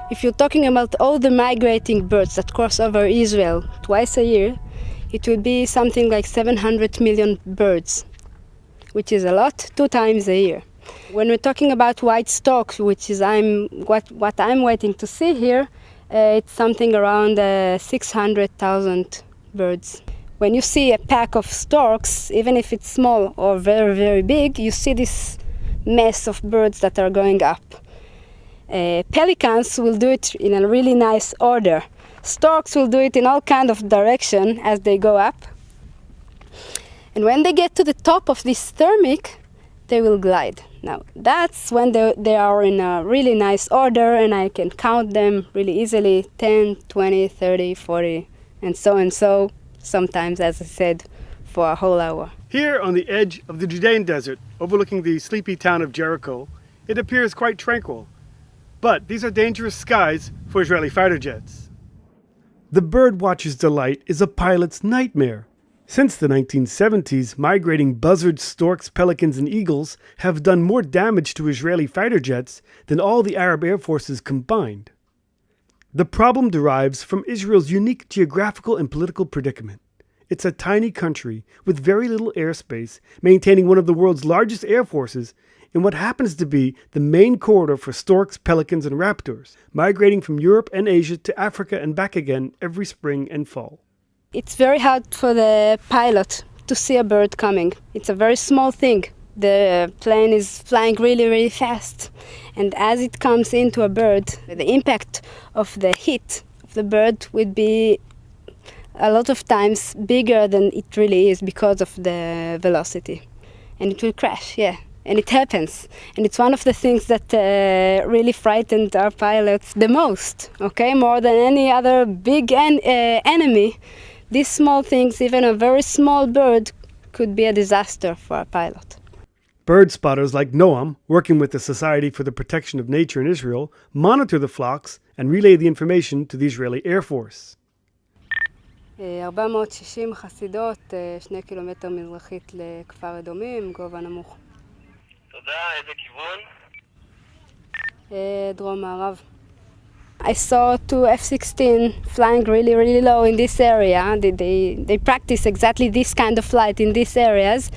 If you're talking about all the migrating birds that cross over Israel twice a year, it would be something like 700 million birds, which is a lot, 2 times a year. When we're talking about white storks, which is what I'm waiting to see here, it's something around 600,000 birds. When you see a pack of storks, even if it's small or very, very big, you see this mass of birds that are going up. Pelicans will do it in a really nice order. Storks will do it in all kinds of direction as they go up. And when they get to the top of this thermic, they will glide. Now, that's when they are in a really nice order, and I can count them really easily, 10, 20, 30, 40, and so, sometimes, as I said, for a whole hour. Here on the edge of the Judean desert, overlooking the sleepy town of Jericho, it appears quite tranquil. But these are dangerous skies for Israeli fighter jets. The birdwatcher's delight is a pilot's nightmare. Since the 1970s, migrating buzzards, storks, pelicans, and eagles have done more damage to Israeli fighter jets than all the Arab air forces combined. The problem derives from Israel's unique geographical and political predicament. It's a tiny country with very little airspace, maintaining one of the world's largest air forces in what happens to be the main corridor for storks, pelicans, and raptors, migrating from Europe and Asia to Africa and back again every spring and fall. It's very hard for the pilot to see a bird coming. It's a very small thing. The plane is flying really, really fast. And as it comes into a bird, the impact of the hit of the bird would be a lot of times bigger than it really is because of the velocity. And it will crash, yeah. And it happens. And it's one of the things that really frightened our pilots the most, okay? More than any other big enemy. These small things, even a very small bird, could be a disaster for a pilot. Bird spotters like Noam, working with the Society for the Protection of Nature in Israel, monitor the flocks and relay the information to the Israeli Air Force. 460 חסידות, 2 קילומטר מזרחית לכפר אדומים, גובה נמוך. תודה, איזה כיוון? דרום מערב. I saw 2 F-16 flying really, really low in this area. They practice exactly this kind of flight in these areas,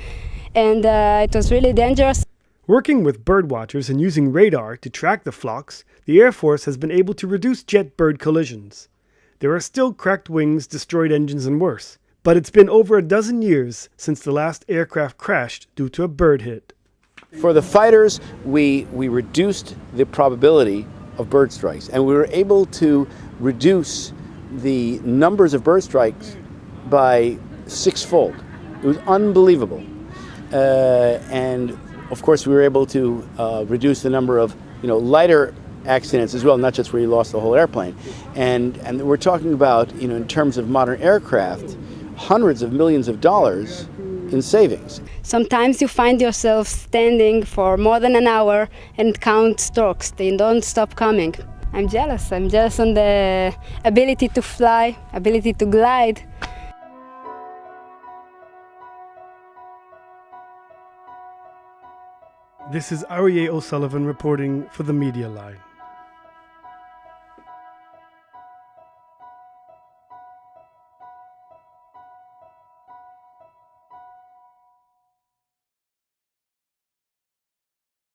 and it was really dangerous. Working with birdwatchers and using radar to track the flocks, the Air Force has been able to reduce jet-bird collisions. There are still cracked wings, destroyed engines, and worse, but it's been over a dozen years since the last aircraft crashed due to a bird hit. For the fighters, we reduced the probability of bird strikes, and we were able to reduce the numbers of bird strikes by 6-fold. It was unbelievable. And of course we were able to reduce the number of lighter accidents as well, not just where you lost the whole airplane. And we're talking about, in terms of modern aircraft, hundreds of millions of dollars in savings. Sometimes you find yourself standing for more than an hour and count storks. They don't stop coming. I'm jealous. I'm jealous on the ability to fly, ability to glide. This is Aryeh O'Sullivan reporting for the Media Line.